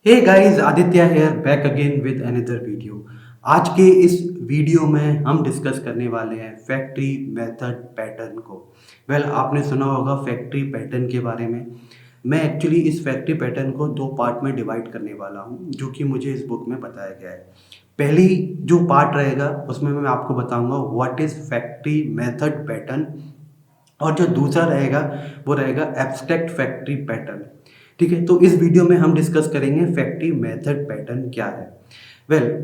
Hey guys, Aditya here back again with another video. आज के इस वीडियो में हम डिस्कस करने वाले हैं फैक्ट्री मेथड पैटर्न को। आपने सुना होगा फैक्ट्री पैटर्न के बारे में। मैं एक्चुअली इस फैक्ट्री पैटर्न को दो पार्ट में डिवाइड करने वाला हूं, जो कि मुझे इस बुक में बताया गया है। पहली जो पार्ट रहेगा उसमें मैं आपको बताऊंगा what is factory method pattern, और जो दूसरा रहेगा वो रहेगा एब्स्ट्रैक्ट फैक्ट्री पैटर्न। ठीक है, तो इस वीडियो में हम डिस्कस करेंगे फैक्ट्री मेथड पैटर्न क्या है।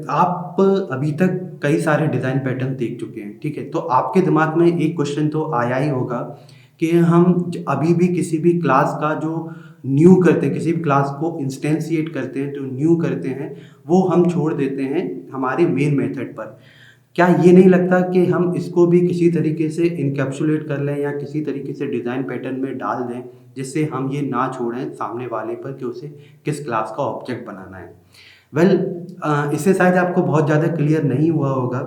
आप अभी तक कई सारे डिज़ाइन पैटर्न देख चुके हैं। ठीक है, तो आपके दिमाग में एक क्वेश्चन तो आया ही होगा कि हम अभी भी किसी भी क्लास का जो न्यू करते हैं, किसी भी क्लास को इंस्टेंशिएट करते हैं, जो न्यू करते हैं, वो हम छोड़ देते हैं हमारे मेन मेथड पर। क्या ये नहीं लगता कि हम इसको भी किसी तरीके से इनकैप्सुलेट कर लें या किसी तरीके से डिज़ाइन पैटर्न में डाल दें, जिससे हम ये ना छोड़ें सामने वाले पर कि उसे किस क्लास का ऑब्जेक्ट बनाना है। इससे शायद आपको बहुत ज़्यादा क्लियर नहीं हुआ होगा।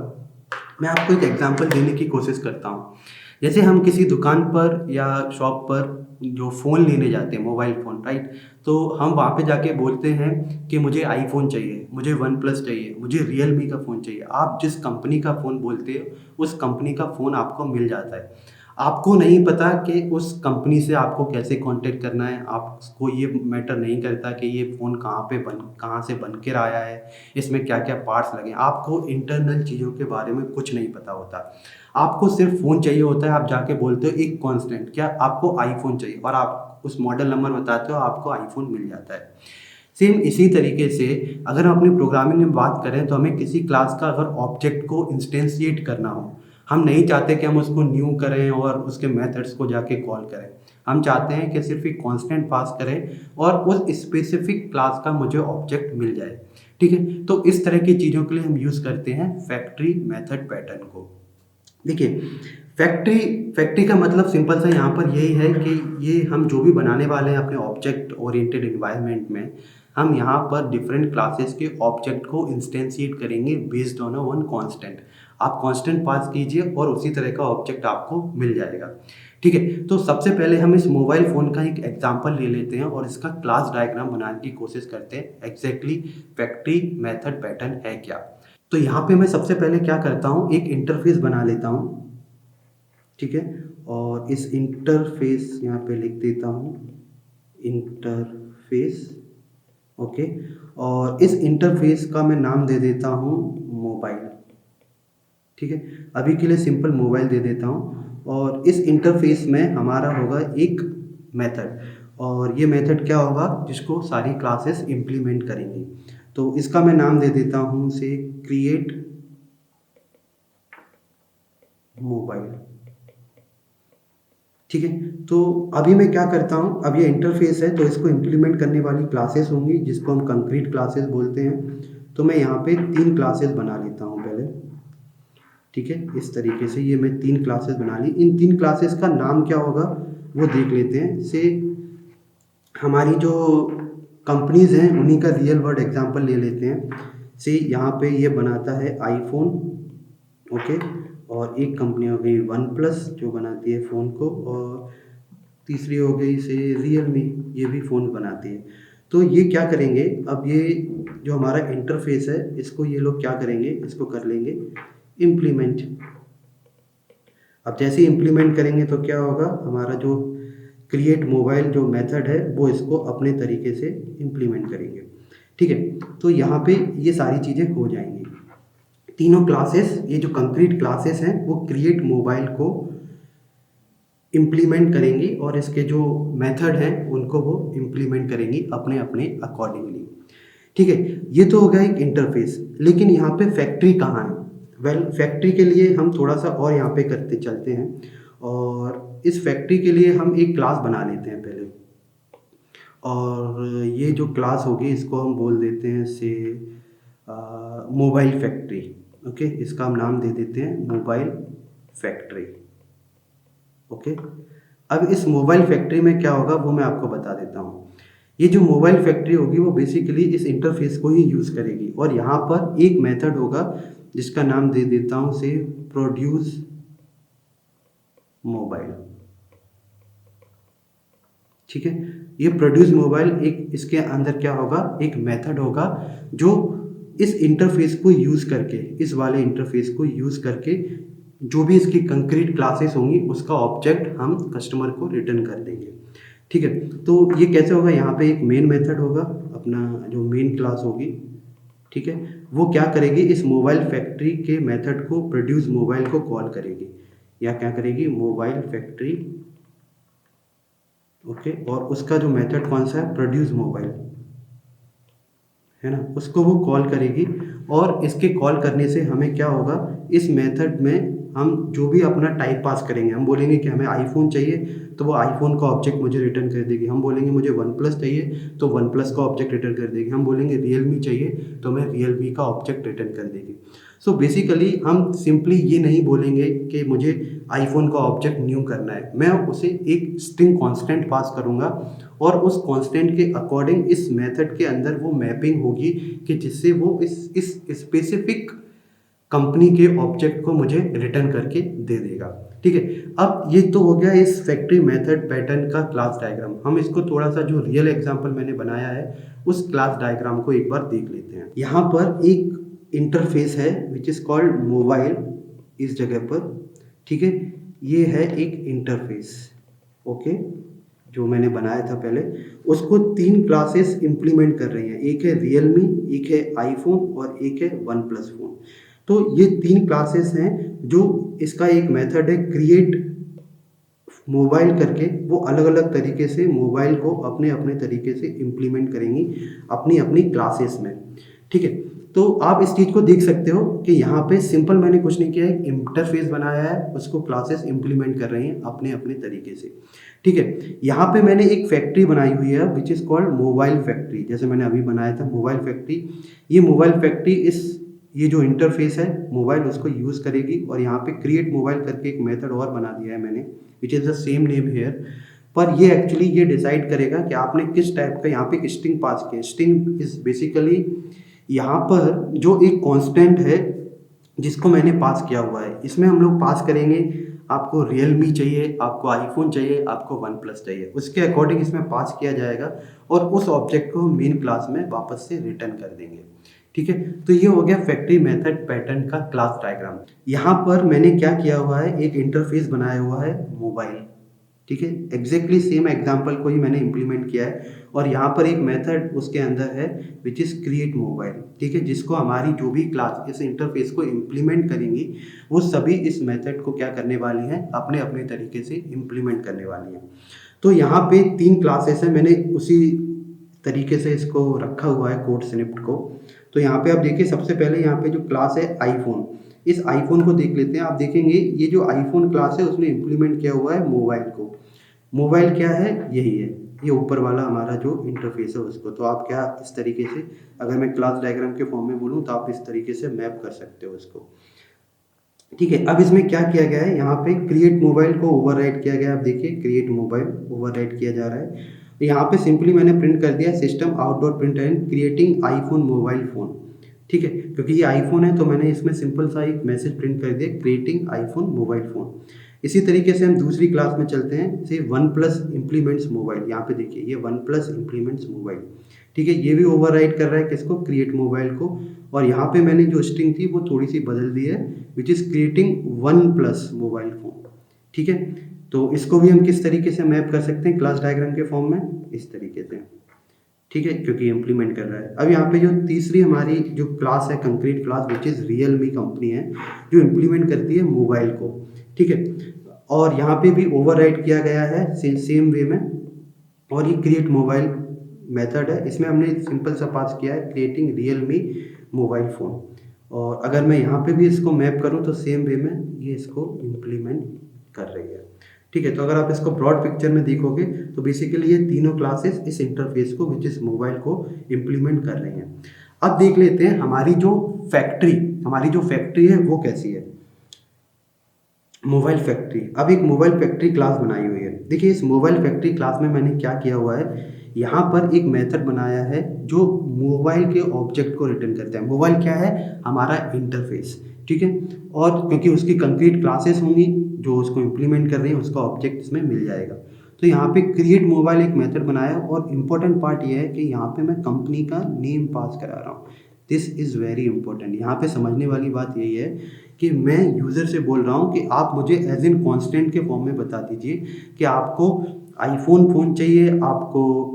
मैं आपको एक एग्जांपल देने की कोशिश करता हूँ। जैसे हम किसी दुकान पर या शॉप पर जो फ़ोन लेने जाते हैं, मोबाइल फ़ोन, राइट? तो हम वहाँ पे जाके बोलते हैं कि मुझे आईफ़ोन चाहिए, मुझे वन प्लस चाहिए, मुझे रियलमी का फ़ोन चाहिए। आप जिस कंपनी का फ़ोन बोलते हो, उस कंपनी का फ़ोन आपको मिल जाता है। आपको नहीं पता कि उस कंपनी से आपको कैसे कॉन्टैक्ट करना है, आपको ये मैटर नहीं करता कि ये फ़ोन कहाँ से बन कर आया है, इसमें क्या-क्या पार्ट्स लगे हैं। आपको इंटरनल चीज़ों के बारे में कुछ नहीं पता होता। आपको सिर्फ़ फ़ोन चाहिए होता है, आप जाके बोलते हो एक कांस्टेंट, क्या आपको आईफ़ोन चाहिए, और आप उस मॉडल नंबर बताते हो, आपको आईफ़ोन मिल जाता है। सेम इसी तरीके से अगर हम अपनी प्रोग्रामिंग में बात करें, तो हमें किसी क्लास का अगर ऑब्जेक्ट को इंस्टेंशिएट करना हो, हम नहीं चाहते कि हम उसको न्यू करें और उसके मेथड्स को जाके कॉल करें। हम चाहते हैं कि सिर्फ़ एक कांस्टेंट पास करें और उस स्पेसिफ़िक क्लास का मुझे ऑब्जेक्ट मिल जाए। ठीक है? तो इस तरह की चीज़ों के लिए हम यूज़ करते हैं फैक्ट्री मेथड पैटर्न को। देखिए, फैक्ट्री फैक्ट्री का मतलब सिंपल सा यहाँ पर यही है कि ये हम जो भी बनाने वाले हैं अपने ऑब्जेक्ट ओरिएंटेड एनवायरनमेंट में, हम यहाँ पर डिफरेंट क्लासेस के ऑब्जेक्ट को इंस्टेंशिएट करेंगे based on a one constant. आप कांस्टेंट पास कीजिए और उसी तरह का ऑब्जेक्ट आपको मिल जाएगा। ठीक है, तो सबसे पहले हम इस मोबाइल फ़ोन का एक एग्जांपल ले लेते हैं और इसका क्लास डायग्राम बनाने की कोशिश करते हैं एग्जैक्टली फैक्ट्री मेथड पैटर्न है क्या। तो यहाँ पे मैं सबसे पहले क्या करता हूँ, एक इंटरफ़ेस बना लेता हूँ। ठीक है? और इस इंटरफ़ेस यहाँ पे लिख देता हूँ, इंटरफ़ेस, ओके। और इस इंटरफ़ेस का मैं नाम दे देता हूँ मोबाइल। ठीक है? अभी के लिए सिंपल मोबाइल दे देता हूँ और इस इंटरफ़ेस में हमारा होगा एक मेथड, और ये मेथड क्या होगा जिसको सारी क्लासेस इम्प्लीमेंट करेंगी। तो इसका मैं नाम दे देता हूँ से क्रिएट मोबाइल। ठीक है, तो अभी मैं क्या करता हूँ, अब ये इंटरफेस है तो इसको इम्प्लीमेंट करने वाली क्लासेस होंगी जिसको हम कंक्रीट क्लासेस बोलते हैं। तो मैं यहाँ पे 3 क्लासेस बना लेता हूँ पहले। ठीक है, इस तरीके से ये मैं 3 क्लासेस बना ली। इन 3 क्लासेस का नाम क्या होगा वो देख लेते हैं। से हमारी जो कंपनीज़ हैं उन्हीं का रियल वर्ल्ड एग्जांपल ले लेते हैं। से यहाँ पे ये बनाता है आईफ़ोन, ओके। और एक कंपनी हो गई वन प्लस जो बनाती है फ़ोन को, और तीसरी हो गई से रियलमी, ये भी फ़ोन बनाती है। तो ये क्या करेंगे, अब ये जो हमारा इंटरफ़ेस है इसको ये लोग क्या करेंगे, इसको कर लेंगे इम्प्लीमेंट। अब जैसे ही इम्प्लीमेंट करेंगे तो क्या होगा, हमारा जो क्रिएट मोबाइल जो मेथड है वो इसको अपने तरीके से इम्प्लीमेंट करेंगे। ठीक है, तो यहाँ पे ये सारी चीज़ें हो जाएंगी। तीनों क्लासेस, ये जो कंक्रीट क्लासेस हैं वो क्रिएट मोबाइल को इम्प्लीमेंट करेंगी और इसके जो मेथड हैं उनको वो इम्प्लीमेंट करेंगी अपने अपने अकॉर्डिंगली। ठीक है, ये तो हो गया एक इंटरफेस। लेकिन यहाँ पे फैक्ट्री कहाँ है? फैक्ट्री के लिए हम थोड़ा सा और यहाँ पे करते चलते हैं, और इस फैक्ट्री के लिए हम एक क्लास बना लेते हैं पहले। और ये जो क्लास होगी इसको हम बोल देते हैं से मोबाइल फैक्ट्री। ओके, इसका हम नाम दे देते हैं मोबाइल फैक्ट्री। ओके, अब इस मोबाइल फैक्ट्री में क्या होगा वो मैं आपको बता देता हूँ। ये जो मोबाइल फैक्ट्री होगी वो बेसिकली इस इंटरफेस को ही यूज़ करेगी, और यहाँ पर एक मेथड होगा जिसका नाम दे देता हूँ से प्रोड्यूस मोबाइल। ठीक है, ये प्रोड्यूस मोबाइल एक इसके अंदर क्या होगा, एक मेथड होगा जो इस इंटरफेस को यूज़ करके, इस वाले इंटरफेस को यूज़ करके जो भी इसकी कंक्रीट क्लासेस होंगी उसका ऑब्जेक्ट हम कस्टमर को रिटर्न कर देंगे। ठीक है, तो ये कैसे होगा, यहाँ पे एक मेन मेथड होगा, अपना जो मेन क्लास होगी, ठीक है, वो क्या करेगी, इस मोबाइल फैक्ट्री के मेथड को प्रोड्यूस मोबाइल को कॉल करेगी, या क्या करेगी, मोबाइल फैक्ट्री, ओके, और उसका जो मेथड कौन सा है, प्रोड्यूस मोबाइल है ना, उसको वो कॉल करेगी। और इसके कॉल करने से हमें क्या होगा, इस मेथड में हम जो भी अपना टाइप पास करेंगे, हम बोलेंगे कि हमें आईफोन चाहिए तो वो आईफोन का ऑब्जेक्ट मुझे रिटर्न कर देगी, हम बोलेंगे मुझे वन प्लस चाहिए तो वन प्लस का ऑब्जेक्ट रिटर्न कर देगी, हम बोलेंगे रियलमी चाहिए तो हमें रियलमी का ऑब्जेक्ट रिटर्न कर देगी। सो बेसिकली हम सिंपली ये नहीं बोलेंगे कि मुझे आईफोन का ऑब्जेक्ट न्यू करना है, मैं उसे एक स्ट्रिंग कांस्टेंट पास करूँगा और उस कांस्टेंट के अकॉर्डिंग इस मेथड के अंदर वो मैपिंग होगी कि जिससे वो इस स्पेसिफिक कंपनी के ऑब्जेक्ट को मुझे रिटर्न करके दे देगा। ठीक है, अब ये तो हो गया इस फैक्ट्री मेथड पैटर्न का क्लास डायग्राम। हम इसको थोड़ा सा जो रियल एग्जांपल मैंने बनाया है उस क्लास डायग्राम को एक बार देख लेते हैं। यहाँ पर एक इंटरफेस है विच इज़ कॉल्ड मोबाइल, इस जगह पर, ठीक है, ये है एक इंटरफेस, ओके, जो मैंने बनाया था पहले, उसको 3 क्लासेस इंप्लीमेंट कर रही हैं, एक है रियलमी, एक है आईफोन और एक है वन प्लस फोन। तो ये 3 क्लासेस हैं जो इसका एक मेथड है क्रिएट मोबाइल करके, वो अलग अलग तरीके से मोबाइल को अपने अपने तरीके से इम्प्लीमेंट करेंगी अपनी अपनी क्लासेस में। ठीक है, तो आप इस चीज़ को देख सकते हो कि यहाँ पे सिंपल मैंने कुछ नहीं किया है, इंटरफेस बनाया है, उसको क्लासेस इंप्लीमेंट कर रही हैं अपने अपने तरीके से। ठीक है, यहाँ पे मैंने एक फैक्ट्री बनाई हुई है which is called mobile factory, जैसे मैंने अभी बनाया था मोबाइल फैक्ट्री। ये मोबाइल फैक्ट्री ये जो इंटरफेस है मोबाइल उसको यूज़ करेगी, और यहाँ पे क्रिएट मोबाइल करके एक मेथड और बना दिया है मैंने which is the same name here. पर ये एक्चुअली ये डिसाइड करेगा कि आपने किस टाइप का यहाँ पे स्ट्रिंग पास किया। स्ट्रिंग इज बेसिकली यहाँ पर जो एक कांस्टेंट है जिसको मैंने पास किया हुआ है, इसमें हम लोग पास करेंगे आपको रियलमी चाहिए, आपको आईफोन चाहिए, आपको वन प्लस चाहिए, उसके अकॉर्डिंग इसमें पास किया जाएगा और उस ऑब्जेक्ट को हम मेन क्लास में वापस से रिटर्न कर देंगे। ठीक है, तो ये हो गया फैक्ट्री मेथड पैटर्न का क्लास डायग्राम। यहाँ पर मैंने क्या किया हुआ है, एक इंटरफेस बनाया हुआ है मोबाइल। ठीक है, एग्जैक्टली सेम एग्जांपल को ही मैंने इंप्लीमेंट किया है, और यहाँ पर एक मेथड उसके अंदर है विच इज़ क्रिएट मोबाइल। ठीक है, जिसको हमारी जो भी क्लास इस इंटरफेस को इम्प्लीमेंट करेंगी वो सभी इस मेथड को क्या करने वाली हैं, अपने अपने तरीके से इम्प्लीमेंट करने वाली हैं। तो यहाँ पे 3 क्लासेस हैं, मैंने उसी तरीके से इसको रखा हुआ है कोड स्निप्ट को। तो यहाँ पे आप देखिए, सबसे पहले यहाँ पे जो क्लास है आईफोन, इस आईफोन को देख लेते हैं। आप देखेंगे ये जो आईफोन क्लास है उसने इम्प्लीमेंट किया हुआ है मोबाइल को। मोबाइल क्या है, यही है, ये ऊपर वाला हमारा जो इंटरफेस है उसको। तो आप क्या इस तरीके से, अगर मैं क्लास डायग्राम के फॉर्म में बोलूँ तो आप इस तरीके से मैप कर सकते हो इसको। ठीक है, अब इसमें क्या किया गया है, यहाँ पे क्रिएट मोबाइल को ओवरराइट किया गया है। आप देखिए क्रिएट मोबाइल ओवरराइट किया जा रहा है। तो यहाँ पे सिंपली मैंने प्रिंट कर दिया system out dot print and creating iPhone mobile phone. ठीक है, क्योंकि ये आईफोन है तो मैंने इसमें सिंपल सा एक मैसेज प्रिंट कर दिया क्रिएटिंग आईफोन मोबाइल फ़ोन। इसी तरीके से हम दूसरी क्लास में चलते हैं, जैसे वन प्लस इम्प्लीमेंट्स मोबाइल। यहाँ पे देखिए ये वन प्लस इम्प्लीमेंट्स मोबाइल। ठीक है, ये भी ओवरराइट कर रहा है किसको, क्रिएट मोबाइल को। और यहाँ पे मैंने जो स्ट्रिंग थी वो थोड़ी सी बदल दी है which is creating one plus mobile phone. ठीक है, तो इसको भी हम किस तरीके से मैप कर सकते हैं क्लास डायग्राम के फॉर्म में, इस तरीके से। ठीक है, क्योंकि इम्प्लीमेंट कर रहा है। अब यहाँ पे जो तीसरी हमारी जो क्लास है concrete class which is Realme company है जो इम्प्लीमेंट करती है मोबाइल को। ठीक है, और यहाँ पे भी ओवरराइट किया गया है सेम वे में, और ये क्रिएट मोबाइल मेथड है, इसमें हमने सिंपल सा पास किया है क्रिएटिंग रियलमी मोबाइल फ़ोन। और अगर मैं यहाँ पे भी इसको मैप करूँ तो सेम वे में ये इसको इम्प्लीमेंट कर रही है। ठीक है, तो अगर आप इसको ब्रॉड पिक्चर में देखोगे तो बेसिकली ये तीनों क्लासेस इस इंटरफेस को विच इज़ मोबाइल को इम्प्लीमेंट कर रही हैं। अब देख लेते हैं हमारी जो फैक्ट्री है वो कैसी है। मोबाइल फैक्ट्री, अब एक मोबाइल फैक्ट्री क्लास बनाई हुई है। देखिए इस मोबाइल फैक्ट्री क्लास में मैंने क्या किया हुआ है, यहाँ पर एक मेथड बनाया है जो मोबाइल के ऑब्जेक्ट को रिटर्न करता है। मोबाइल क्या है, हमारा इंटरफेस। ठीक है, और क्योंकि उसकी कंक्रीट क्लासेस होंगी जो उसको इम्प्लीमेंट कर रही हैं, उसका ऑब्जेक्ट इसमें मिल जाएगा। तो यहाँ पे क्रिएट मोबाइल एक मेथड बनाया और इम्पोर्टेंट पार्ट ये है कि यहाँ पे मैं कंपनी का नेम पास करा रहा हूँ। This is very important. यहाँ पे समझने वाली बात यही है कि मैं यूज़र से बोल रहा हूँ कि आप मुझे एज इन कॉन्स्टेंट के फॉर्म में बता दीजिए कि आपको आईफोन फ़ोन चाहिए, आपको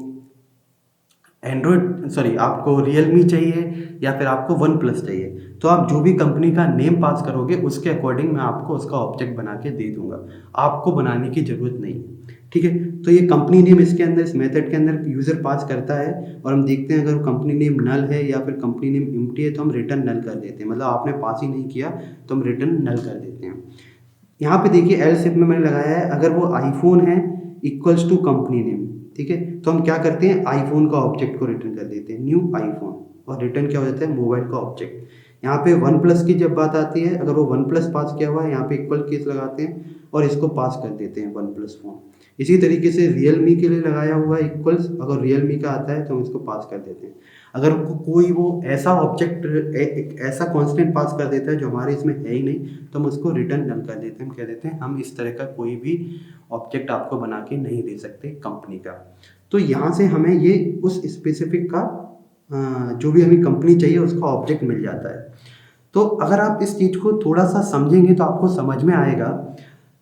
एंड्रॉयड सॉरी आपको रियलमी चाहिए या फिर आपको वन प्लस चाहिए। तो आप जो भी कंपनी का नेम पास करोगे उसके अकॉर्डिंग मैं आपको उसका ऑब्जेक्ट बना के दे दूंगा, आपको बनाने की ज़रूरत नहीं है। ठीक है, तो ये कंपनी नेम इसके अंदर इस मेथड के अंदर यूज़र पास करता है और हम देखते हैं अगर कंपनी नेम नल है या फिर कंपनी नेम एम्प्टी है तो हम रिटर्न नल कर देते हैं, मतलब आपने पास ही नहीं किया तो हम रिटर्न नल कर देते हैं। यहाँ पे देखिए एल्स इफ में मैंने लगाया है अगर वो आईफोन है इक्वल्स टू कंपनी नेम। ठीक है, तो हम क्या करते हैं आईफोन का ऑब्जेक्ट को रिटर्न कर देते हैं न्यू आईफोन, और रिटर्न क्या हो जाता है मोबाइल का ऑब्जेक्ट। यहाँ पे वन प्लस की जब बात आती है अगर वो वन प्लस पास किया हुआ है यहाँ पे इक्वल केस लगाते हैं और इसको पास कर देते हैं वन प्लस फोन। इसी तरीके से रियलमी के लिए लगाया हुआ है इक्वल्स, अगर रियलमी का आता है तो हम इसको पास कर देते हैं। अगर कोई वो ऐसा ऑब्जेक्ट ऐसा कांस्टेंट पास कर देता है जो हमारे इसमें है ही नहीं तो हम उसको रिटर्न नल कर देते हैं। हम कह देते हैं हम इस तरह का कोई भी ऑब्जेक्ट आपको बना के नहीं दे सकते कंपनी का। तो यहाँ से हमें ये उस स्पेसिफिक का जो भी हमें कंपनी चाहिए उसका ऑब्जेक्ट मिल जाता है। तो अगर आप इस चीज़ को थोड़ा सा समझेंगे तो आपको समझ में आएगा।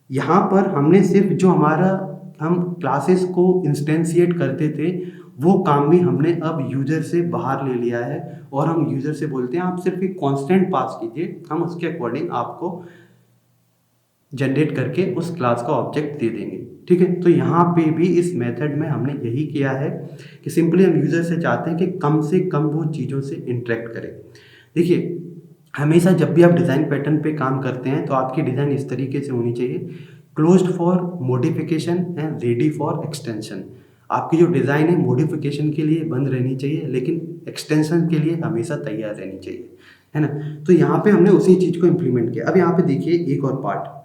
यहाँ पर हमने सिर्फ जो हमारा हम क्लासेस को इंस्टेंशिएट करते थे वो काम भी हमने अब यूज़र से बाहर ले लिया है और हम यूज़र से बोलते हैं आप सिर्फ एक कांस्टेंट पास कीजिए, हम उसके अकॉर्डिंग आपको जनरेट करके उस क्लास का ऑब्जेक्ट दे देंगे। ठीक है, तो यहाँ पे भी इस मेथड में हमने यही किया है कि सिंपली हम यूज़र से चाहते हैं कि कम से कम वो चीज़ों से इंटरेक्ट करें। देखिए हमेशा जब भी आप डिज़ाइन पैटर्न पे काम करते हैं तो आपकी डिज़ाइन इस तरीके से होनी चाहिए, closed for modification and ready for extension. आपकी जो डिज़ाइन है मॉडिफिकेशन के लिए बंद रहनी चाहिए लेकिन एक्सटेंशन के लिए हमेशा तैयार रहनी चाहिए, है ना। तो यहाँ पे हमने उसी चीज़ को इम्प्लीमेंट किया। अब यहाँ पे देखिए एक और पार्ट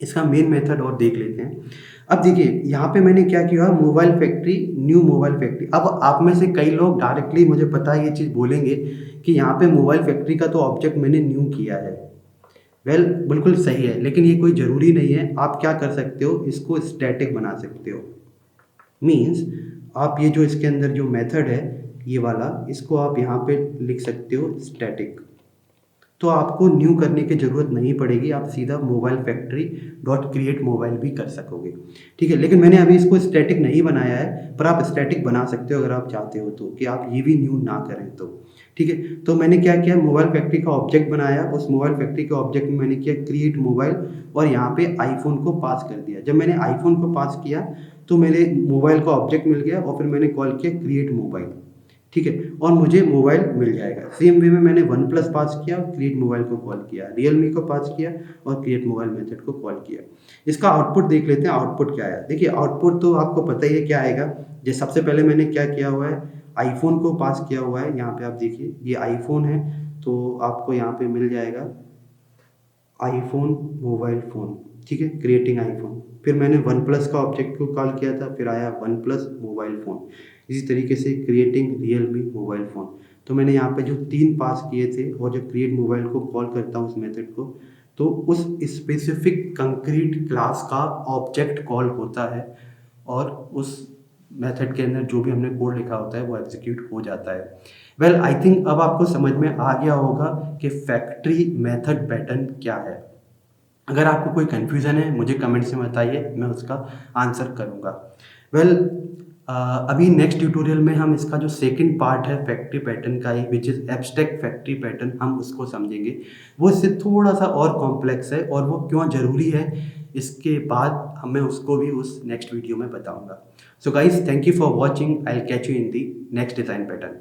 इसका मेन मेथड और देख लेते हैं। अब देखिए यहाँ पे मैंने क्या किया mobile factory new mobile factory. अब आप में से कई लोग डायरेक्टली मुझे पता है ये चीज़ बोलेंगे कि यहाँ पे मोबाइल फैक्ट्री का तो ऑब्जेक्ट मैंने न्यू किया है। वेल बिल्कुल सही है लेकिन ये कोई ज़रूरी नहीं है। आप क्या कर सकते हो इसको स्टैटिक बना सकते हो। मीन्स आप ये जो इसके अंदर जो मेथड है ये वाला इसको आप यहाँ पे लिख सकते हो स्टैटिक, तो आपको न्यू करने की ज़रूरत नहीं पड़ेगी, आप सीधा mobile factory dot create mobile भी कर सकोगे। ठीक है, लेकिन मैंने अभी इसको स्टैटिक नहीं बनाया है पर आप स्टैटिक बना सकते हो अगर आप चाहते हो तो, कि आप ये भी न्यू ना करें तो। ठीक है, तो मैंने क्या किया मोबाइल फैक्ट्री का ऑब्जेक्ट बनाया, उस मोबाइल फैक्ट्री के ऑब्जेक्ट में मैंने किया क्रिएट मोबाइल और यहाँ पे आईफोन को पास कर दिया। जब मैंने आईफोन को पास किया तो मेरे मोबाइल का ऑब्जेक्ट मिल गया और फिर मैंने कॉल किया क्रिएट मोबाइल। ठीक है, और मुझे मोबाइल मिल जाएगा। सेम वे में मैंने वन प्लस पास किया और क्रिएट मोबाइल को कॉल किया, रियलमी को पास किया और क्रिएट मोबाइल मेथड को कॉल किया। इसका आउटपुट देख लेते हैं आउटपुट क्या आया। देखिए आउटपुट तो आपको पता ही है क्या आएगा। जैसे सबसे पहले मैंने क्या किया हुआ है आईफोन को पास किया हुआ है। यहाँ पे आप देखिए ये आईफोन है तो आपको यहाँ पे मिल जाएगा आईफोन मोबाइल फ़ोन। ठीक है, क्रिएटिंग आईफोन। फिर मैंने वन प्लस का ऑब्जेक्ट को कॉल किया था, फिर आया वन प्लस मोबाइल फ़ोन। इसी तरीके से क्रिएटिंग रियलमी मोबाइल फ़ोन। तो मैंने यहाँ पे जो 3 पास किए थे और जब क्रिएट मोबाइल को कॉल करता हूँ उस मेथड को तो उस स्पेसिफिक कंक्रीट क्लास का ऑब्जेक्ट कॉल होता है और उस मेथड के अंदर जो भी हमने कोड लिखा होता है वो एग्जीक्यूट हो जाता है। वेल आई थिंक अब आपको समझ में आ गया होगा कि फैक्ट्री मेथड पैटर्न क्या है। अगर आपको कोई कन्फ्यूज़न है मुझे कमेंट्स में बताइए, मैं उसका आंसर करूँगा। वेल अभी नेक्स्ट ट्यूटोरियल में हम इसका जो सेकंड पार्ट है फैक्ट्री पैटर्न का ही which is abstract factory pattern, हम उसको समझेंगे। वो इससे थोड़ा सा और कॉम्प्लेक्स है और वो क्यों ज़रूरी है इसके बाद मैं उसको भी उस नेक्स्ट वीडियो में बताऊँगा। So guys thank you for watching, I will catch you in the next design pattern.